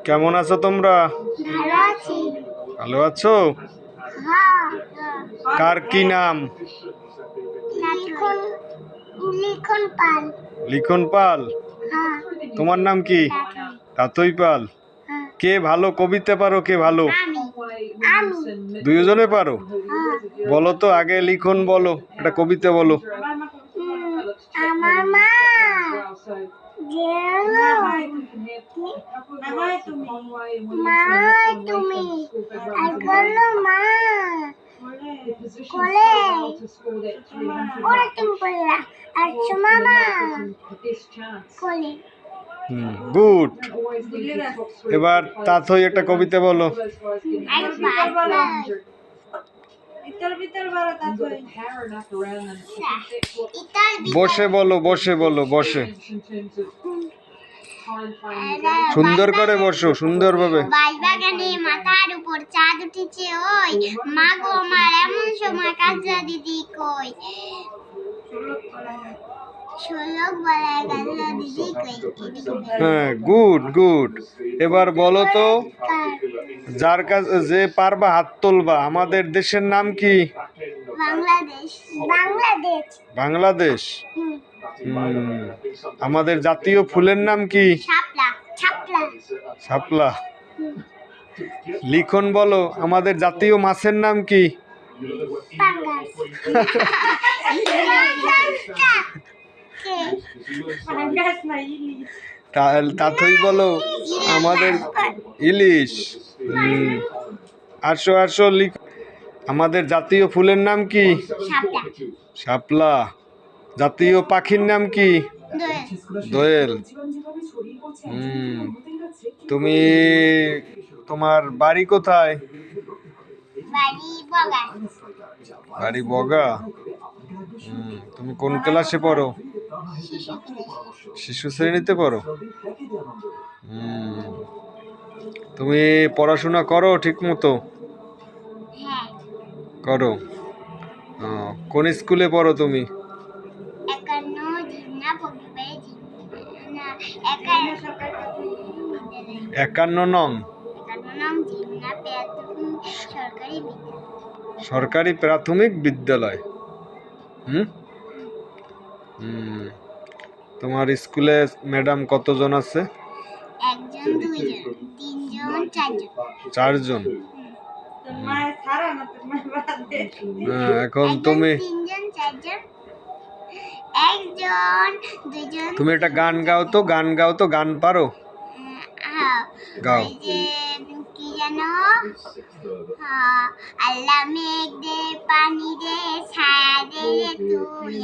কেমন আছো তোমরা? ভালো আছি। ভালো আছো? হ্যাঁ। কার কি নাম? লিখন লিখন পাল। লিখন পাল। হ্যাঁ। তোমার নাম কি? তাতই পাল। হ্যাঁ। কে ভালো কবিতা পারো? কে ভালো? আমি। দুইজনে পারো? হ্যাঁ। বলো তো, আগে লিখন বলো, একটা কবিতা বলো। আমার মা তুমি আর বললো মা কোলে ওরা তুমি বললা আর মামা কোলে। গুড। এবার তাতই একটা কবিতা বলো। বসে বলো, বসে বলো, বসে সুন্দর করে বসো, সুন্দরভাবে। বাগানে মাথার উপর চাঁদ উঠেছে ওই মা গো আমার এমন সময় কাজলা দিদি কই। হ্যাঁ, গুড গুড। এবার বলো তো, যার কাছে যে পারবা হাত তুলবা। আমাদের দেশের নাম কি? বাংলাদেশ। বাংলাদেশ। বাংলাদেশ। আমাদের জাতীয় ফুলের নাম কি? শাপলা। শাপলা। শাপলা। লিখন বলো, আমাদের জাতীয় মাছের নাম কি? পাঙ্গাস। তাতই বলো, আমাদের ইলিশ। আসো আসো, আমাদের জাতীয় ফুলের নাম কি? শাপলা। জাতীয় পাখির নাম কি? দোয়েল। তুমি, তোমার বাড়ি কোথায়? বাড়ি বগা। তুমি কোন ক্লাসে পড়ো? শিশু শ্রেণীতে পড়ো। তুমি পড়াশোনা করো ঠিক মতো? করো। কোন স্কুলে পড়ো তুমি? 51 নং সরকারি প্রাথমিক বিদ্যালয়। তোমার স্কুলে ম্যাডাম কতজন আছে? একজন, দুইজন, তিনজন, চারজন। এখন তুমি তুমি একটা গান গাও তো, গান গাও তো, গান পারো? গাও। কি জানো? আল্লাহ মেঘ দে পানি দে ছায়া দে তুই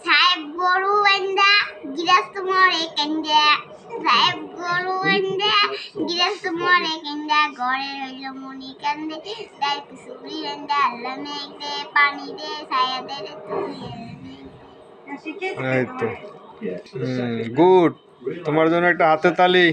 সাহেব গরু এন্ডা গিরাস্ত মরে কেন্ডা সাহেব গরু এন্ডা গিরাস্ত মরে কেন্ডা ঘরে হইল মনি কান্দে তাই কুসুরি এন্ডা আল্লাহ মেঘ দে পানি দে ছায়া দে তুই এই তো। গুড। তোমার জন্য একটা হাতে তালি।